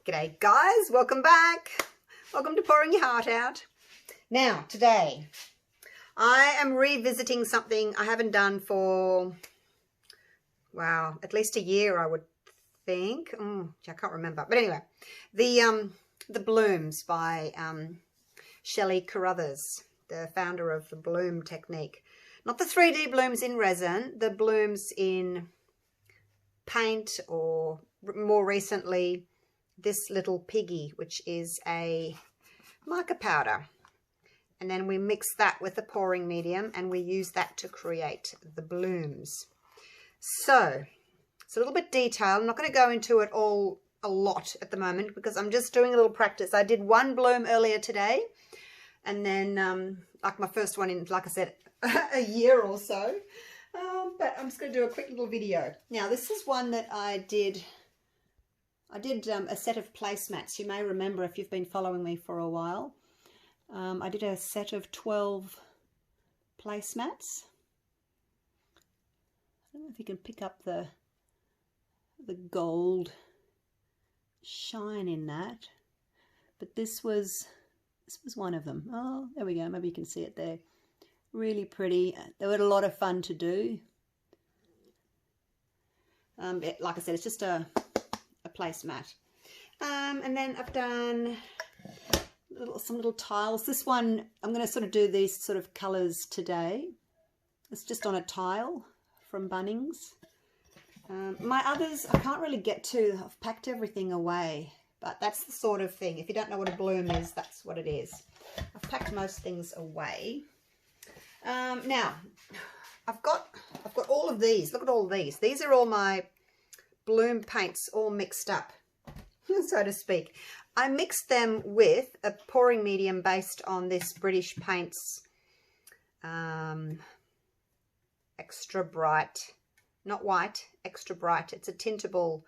G'day guys, welcome back. Welcome to Pouring Your Heart Out. Now, today, I am revisiting something I haven't done for, wow, at least a year, I would think. I can't remember. But anyway, the Blooms by Sheleeart, the founder of the bloom technique. Not the 3D blooms in resin, the blooms in paint, or more recently, this little piggy, which is a mica powder. And then we mix that with the pouring medium and we use that to create the blooms. So it's a little bit detailed. I'm not going to go into it all a lot at the moment because I'm just doing a little practice. I did one bloom earlier today, and then like my first one in, like I said, a year or so. But I'm just going to do a quick little video. Now, this is one that I did a set of placemats. You may remember if you've been following me for a while. I did a set of 12 placemats. I don't know if you can pick up the gold shine in that, but this was one of them. Oh, there we go. Maybe you can see it there. Really pretty. They were a lot of fun to do. Like I said, it's just a placemat. And then I've done some little tiles. This one, I'm going to sort of do these sort of colours today. It's just on a tile from Bunnings. My others, I can't really get to. I've packed everything away, but that's the sort of thing. If you don't know what a bloom is, that's what it is. I've packed most things away. Now, I've got all of these. Look at all these. These are all my bloom paints all mixed up, so to speak. I mixed them with a pouring medium based on this British Paints extra bright, not white, extra bright. It's a tintable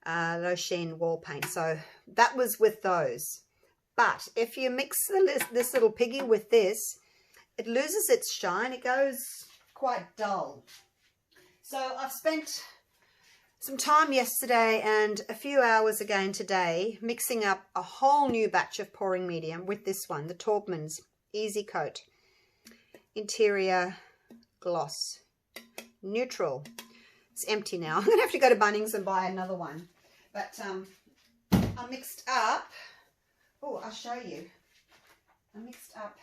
low sheen wall paint. So that was with those. But if you mix this little piggy with this, it loses its shine. It goes quite dull. So I've spent some time yesterday and a few hours again today mixing up a whole new batch of pouring medium with this one, the Taubmans Easy Coat Interior Gloss Neutral. It's empty now. I'm going to have to go to Bunnings and buy another one. But I mixed up, oh, I'll show you. I mixed up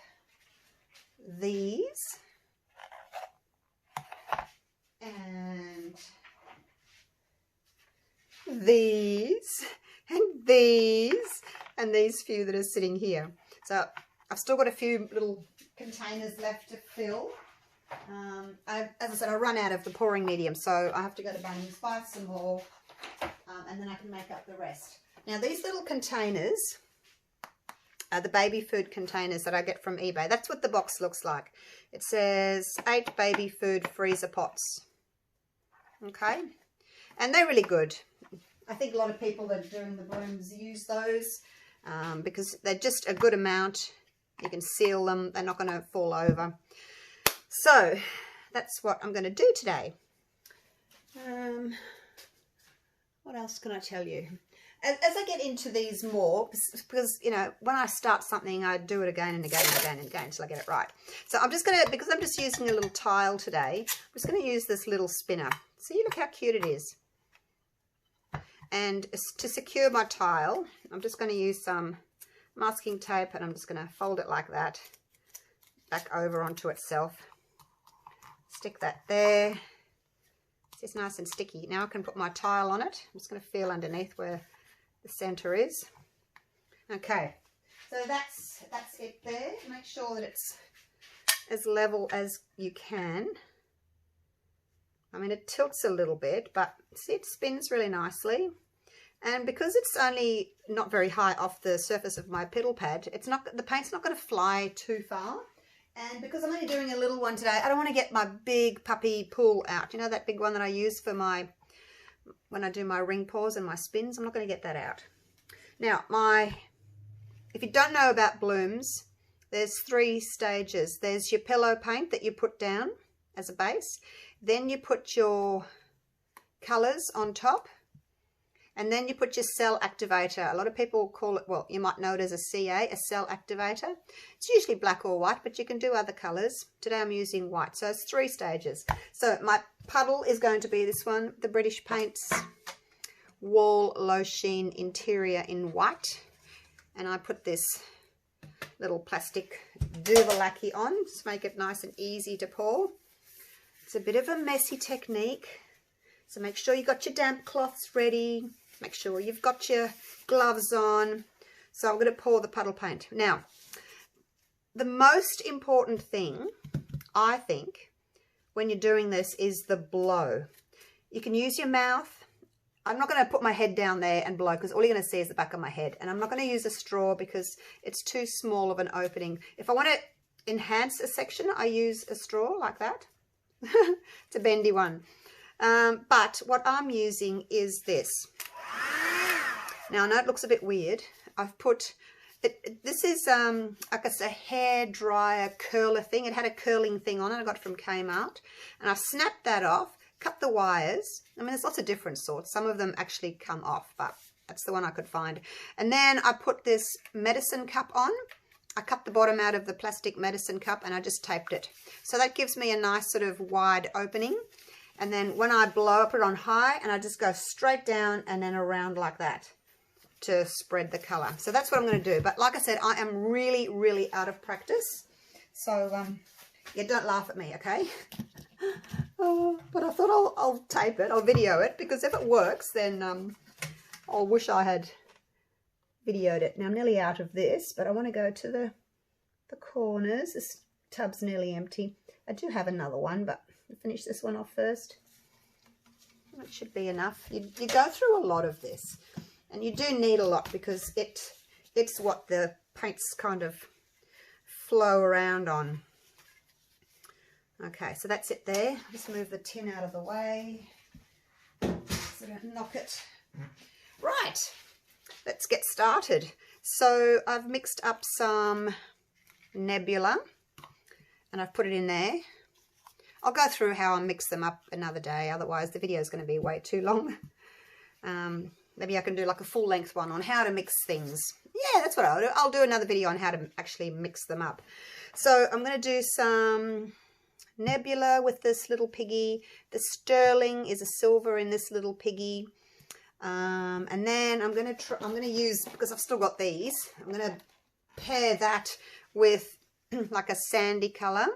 these and these and these and these few that are sitting here. So I've still got a few little containers left to fill. As I said, I run out of the pouring medium, so I have to go to Bunnings, buy some more, and then I can make up the rest. Now, these little containers are the baby food containers that I get from eBay. That's what the box looks like. It says 8 baby food freezer pots. Okay, and they're really good. I think a lot of people that are doing the blooms use those because they're just a good amount. You can seal them. They're not going to fall over. So that's what I'm going to do today. What else can I tell you? As I get into these more, because, you know, when I start something, I do it again and again and again and again until I get it right. So I'm just going to, because I'm just using a little tile today, I'm just going to use this little spinner. See, look how cute it is. And to secure my tile, I'm just going to use some masking tape, and I'm just going to fold it like that, back over onto itself. Stick that there. It's just nice and sticky. Now I can put my tile on it. I'm just going to feel underneath where the center is. Okay, so that's it there. Make sure that it's as level as you can. I mean, it tilts a little bit, but see, it spins really nicely. And because it's only not very high off the surface of my pedal pad, the paint's not going to fly too far. And because I'm only doing a little one today, I don't want to get my big puppy pool out. You know, that big one that I use for when I do my ring pours and my spins. I'm not going to get that out. Now, if you don't know about blooms, there's 3 stages. There's your pillow paint that you put down as a base. Then you put your colours on top. And then you put your cell activator. A lot of people call it, well, you might know it as a CA, a cell activator. It's usually black or white, but you can do other colors. Today I'm using white, so it's 3 stages. So my puddle is going to be this one, the British Paints Wall Low Sheen Interior in white. And I put this little plastic Duvalaki on to make it nice and easy to pour. It's a bit of a messy technique, so make sure you got your damp cloths ready. Make sure you've got your gloves on. So I'm going to pour the puddle paint. Now, the most important thing, I think, when you're doing this is the blow. You can use your mouth. I'm not going to put my head down there and blow because all you're going to see is the back of my head. And I'm not going to use a straw because it's too small of an opening. If I want to enhance a section, I use a straw like that. It's a bendy one. But what I'm using is this. Now, I know it looks a bit weird. I've put, this is like a hair dryer curler thing. It had a curling thing on it. I got it from Kmart. And I've snapped that off. Cut the wires. I mean, there's lots of different sorts. Some of them actually come off, but that's the one I could find. And then I put this medicine cup on. I cut the bottom out of the plastic medicine cup and I just taped it. So that gives me a nice sort of wide opening. And then when I blow, I put it on high and I just go straight down and then around like that to spread the color. So that's what I'm going to do. But like I said, I am really, really out of practice. So, yeah, don't laugh at me, okay? But I thought I'll tape it, I'll video it, because if it works, then I'll wish I had videoed it. Now I'm nearly out of this, but I want to go to the corners. This tub's nearly empty. I do have another one, but I'll finish this one off first. That should be enough. You go through a lot of this, and you do need a lot because it's what the paints kind of flow around on. Okay, so that's it there. Just move the tin out of the way so I don't knock it. Right, let's get started. So I've mixed up some Nebula and I've put it in there. I'll go through how I mix them up another day, otherwise the video is going to be way too long. Maybe I can do like a full length one on how to mix things. Yeah, that's what I'll do. I'll do another video on how to actually mix them up. So I'm going to do some Nebula with this little piggy. The sterling is a silver in this little piggy. And then I'm going to use, because I've still got these, I'm going to pair that with like a sandy color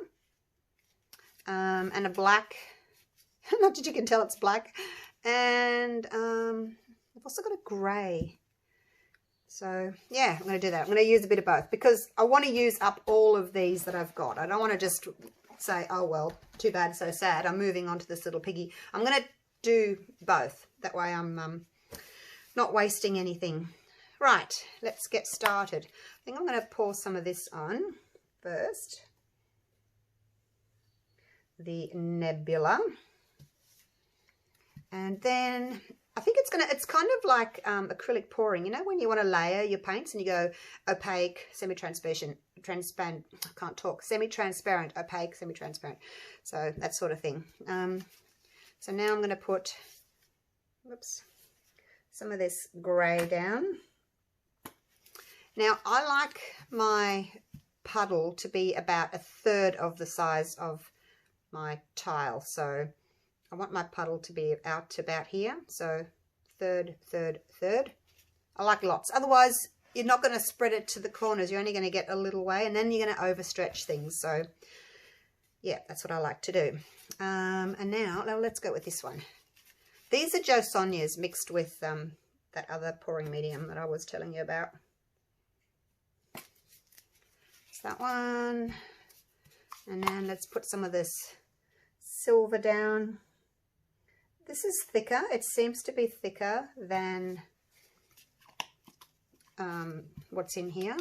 and a black. Not that you can tell it's black. And I've also got a grey. So yeah, I'm going to do that. I'm going to use a bit of both because I want to use up all of these that I've got. I don't want to just say, oh well, too bad, so sad, I'm moving on to this little piggy. I'm going to do both. That way I'm not wasting anything. Right, let's get started. I think I'm going to pour some of this on first. The Nebula. And then I think it's kind of like acrylic pouring. You know, when you want to layer your paints and you go opaque, semi-transparent, transparent, I can't talk, semi-transparent, opaque, semi-transparent. So that sort of thing. So now I'm going to put, whoops, some of this grey down. Now I like my puddle to be about 1/3 of the size of my tile. So I want my puddle to be out to about here. So third. I like lots. Otherwise, you're not going to spread it to the corners. You're only going to get a little way, and then you're going to overstretch things. So yeah, that's what I like to do. And now let's go with this one. These are Jo Sonjas mixed with that other pouring medium that I was telling you about. It's that one. And then let's put some of this silver down. This is thicker. It seems to be thicker than what's in here.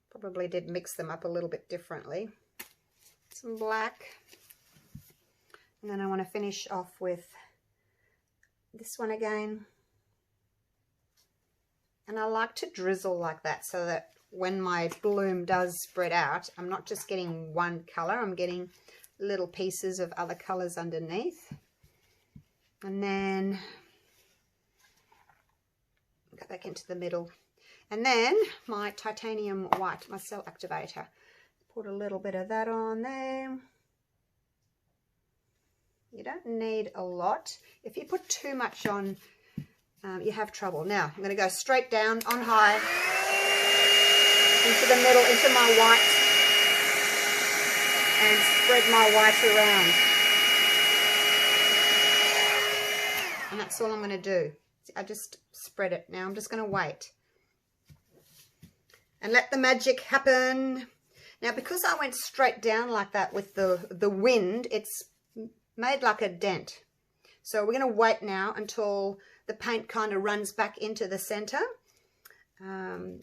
Probably did mix them up a little bit differently. Some black. And then I want to finish off with this one again. And I like to drizzle like that so that when my bloom does spread out, I'm not just getting one color, I'm getting little pieces of other colors underneath. And then go back into the middle. And then my titanium white, my cell activator. Put a little bit of that on there. You don't need a lot. If you put too much on, you have trouble. Now, I'm going to go straight down on high, into the middle, into my white, and spread my white around. And that's all I'm going to do. I just spread it. Now I'm just going to wait and let the magic happen. Now, because I went straight down like that with the wind, it's made like a dent. So we're going to wait now until the paint kind of runs back into the center,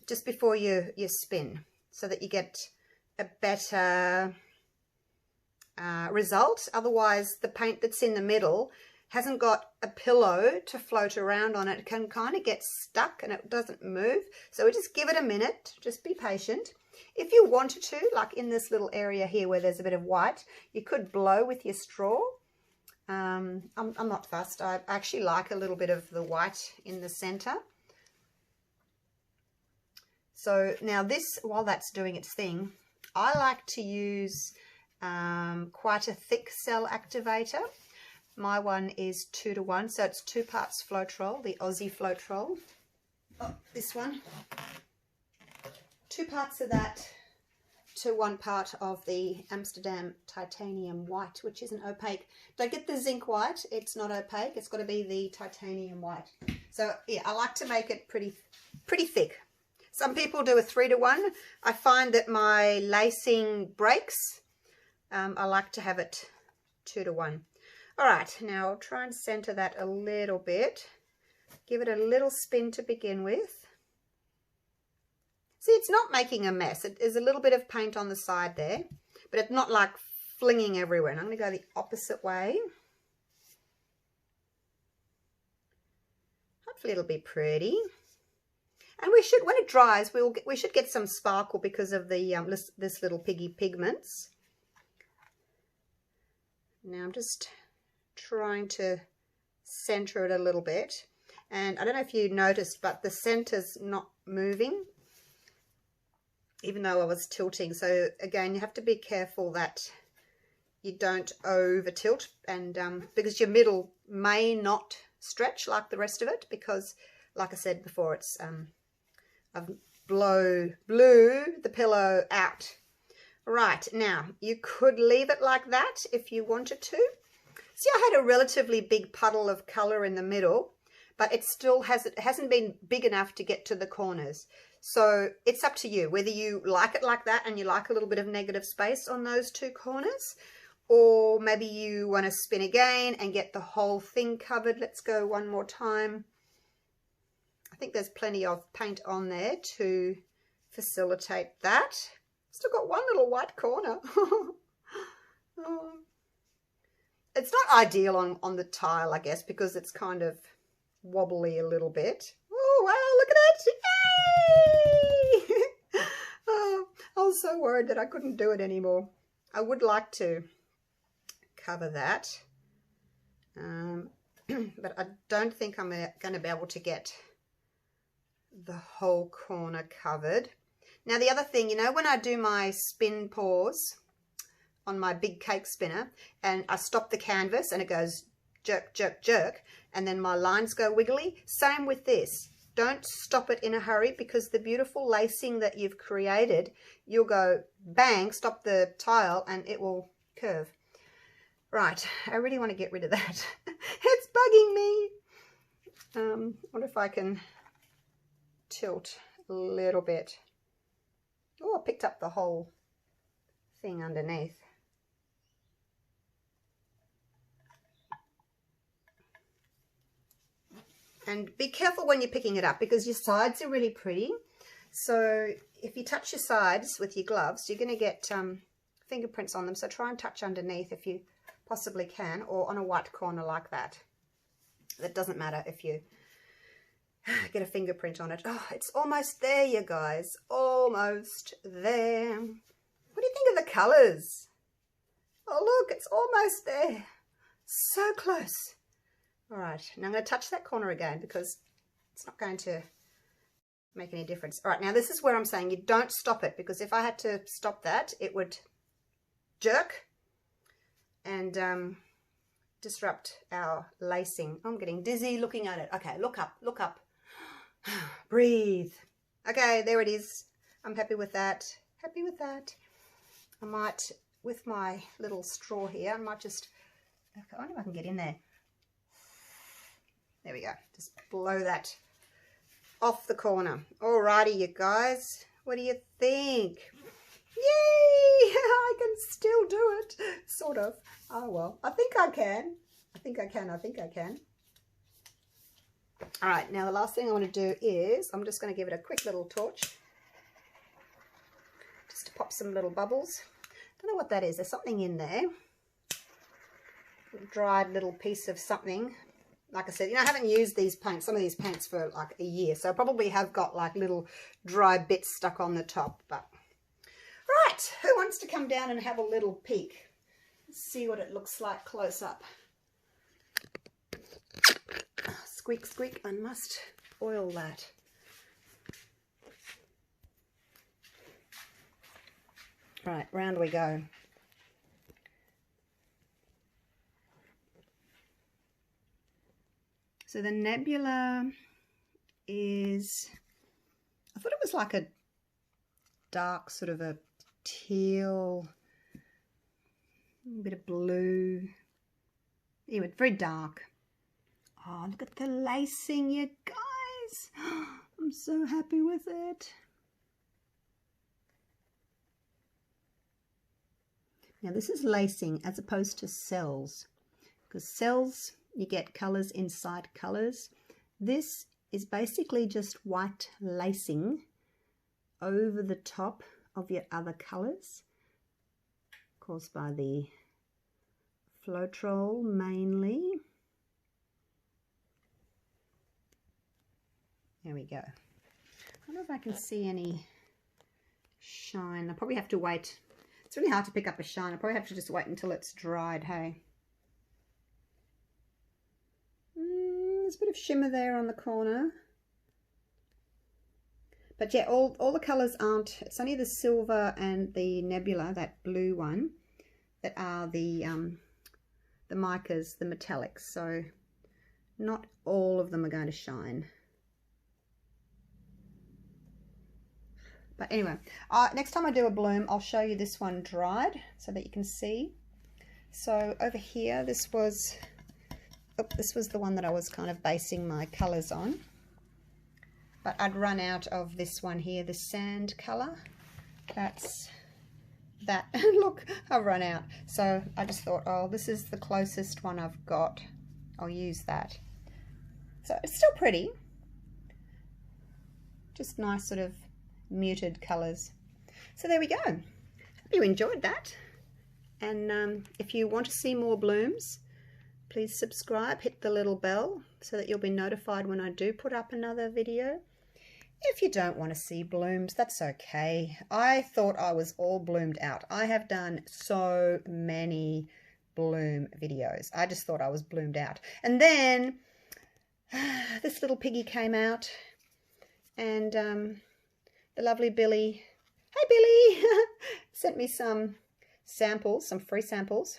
just before you spin, so that you get a better result. Otherwise, the paint that's in the middle hasn't got a pillow to float around on it. It can kind of get stuck and it doesn't move. So we just give it a minute. Just be patient. If you wanted to, like in this little area here where there's a bit of white, you could blow with your straw. I'm not fussed. I actually like a little bit of the white in the center. So now this, while that's doing its thing, I like to use quite a thick cell activator. My one is 2:1, so it's 2 parts Floetrol, the Aussie Floetrol. Oh, this one. 2 parts of that to 1 part of the Amsterdam Titanium white, which isn't opaque. Don't get the zinc white, it's not opaque, it's got to be the titanium white. So yeah, I like to make it pretty thick. Some people do a 3:1. I find that my lacing breaks. I like to have it 2:1. All right, now I'll try and center that a little bit. Give it a little spin to begin with. See, it's not making a mess. There's a little bit of paint on the side there, but it's not like flinging everywhere. And I'm going to go the opposite way. Hopefully it'll be pretty. And we should, when it dries, we should get some sparkle because of the this little piggy pigments. Now I'm just trying to center it a little bit. And I don't know if you noticed, but the center's not moving, even though I was tilting. So again, you have to be careful that you don't over tilt, and because your middle may not stretch like the rest of it, because like I said before, it's I've blew the pillow out. Right, now you could leave it like that if you wanted to. See, I had a relatively big puddle of color in the middle, but it still hasn't been big enough to get to the corners. So it's up to you whether you like it like that and you like a little bit of negative space on those 2 corners, or maybe you want to spin again and get the whole thing covered. Let's go one more time. I think there's plenty of paint on there to facilitate that. Still got one little white corner. Oh. It's not ideal on the tile, I guess, because it's kind of wobbly a little bit. Oh, wow, look at it. Yay! Oh, I was so worried that I couldn't do it anymore. I would like to cover that, but I don't think I'm going to be able to get the whole corner covered. Now, the other thing, you know, when I do my spin pause on my big cake spinner and I stop the canvas and it goes jerk, jerk, jerk, and then my lines go wiggly, same with this. Don't stop it in a hurry, because the beautiful lacing that you've created, you'll go bang, stop the tile, and it will curve. Right, I really want to get rid of that. It's bugging me. I wonder if I can tilt a little bit. Oh, I picked up the whole thing underneath. And be careful when you're picking it up, because your sides are really pretty. So if you touch your sides with your gloves, you're going to get fingerprints on them. So try and touch underneath if you possibly can, or on a white corner like that. That doesn't matter if you get a fingerprint on it. Oh, it's almost there, you guys. Almost there. What do you think of the colours? Oh, look, it's almost there. So close. All right, now I'm going to touch that corner again because it's not going to make any difference. All right, now this is where I'm saying you don't stop it, because if I had to stop that, it would jerk and disrupt our lacing. I'm getting dizzy looking at it. Okay, look up, look up. Breathe. Okay, there it is. I'm happy with that. Happy with that. I might, with my little straw here, I might just, I wonder if I can get in there. There we go. Just blow that off the corner. Alrighty, you guys. What do you think? Yay! I can still do it. Sort of. Oh, well. I think I can. I think I can. I think I can. All right. Now, the last thing I want to do is I'm just going to give it a quick little torch. Just to pop some little bubbles. Don't know what that is. There's something in there. A dried little piece of something. Like I said, you know, I haven't used these paints, some of these paints for like a year. So I probably have got like little dry bits stuck on the top. But right, who wants to come down and have a little peek? Let's see what it looks like close up. Squeak, squeak, I must oil that. Right, round we go. So the nebula is, I thought it was like a dark sort of a teal, a bit of blue, anyway, very dark. Oh, look at the lacing, you guys. I'm so happy with it. Now this is lacing as opposed to cells, because cells, you get colours inside colours. This is basically just white lacing over the top of your other colours, caused by the Floetrol mainly. There we go. I wonder if I can see any shine. I probably have to wait. It's really hard to pick up a shine. I probably have to just wait until it's dried, hey. There's a bit of shimmer there on the corner. But yeah, all the colours aren't, it's only the silver and the nebula, that blue one, that are the micas, the metallics. So not all of them are going to shine. But anyway, next time I do a bloom, I'll show you this one dried so that you can see. So over here, this was the one that I was kind of basing my colours on. But I'd run out of this one here, the sand colour. That's that. Look, I've run out. So I just thought, oh, this is the closest one I've got. I'll use that. So it's still pretty. Just nice sort of muted colours. So there we go. Hope you enjoyed that. And if you want to see more blooms, please subscribe, hit the little bell so that you'll be notified when I do put up another video. If you don't want to see blooms, that's okay. I thought I was all bloomed out. I have done so many bloom videos. I just thought I was bloomed out. And then this little piggy came out, and the lovely Billy, hey Billy, sent me some samples, some free samples.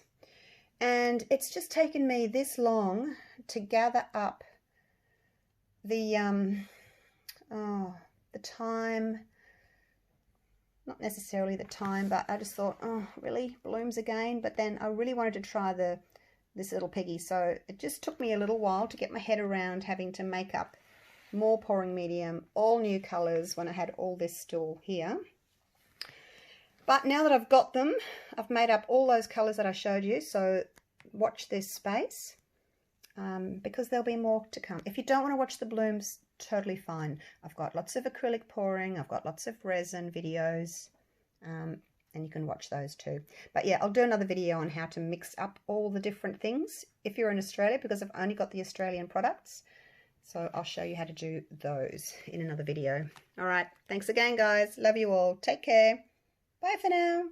And it's just taken me this long to gather up the time, not necessarily the time, but I just thought, oh, really, blooms again? But then I really wanted to try this little piggy, so it just took me a little while to get my head around having to make up more pouring medium, all new colours when I had all this still here. But now that I've got them, I've made up all those colours that I showed you, so watch this space because there'll be more to come. If you don't want to watch the blooms, totally fine. I've got lots of acrylic pouring, I've got lots of resin videos, and you can watch those too. But yeah, I'll do another video on how to mix up all the different things if you're in Australia, because I've only got the Australian products. So I'll show you how to do those in another video. All right, thanks again, guys. Love you all. Take care. Bye for now.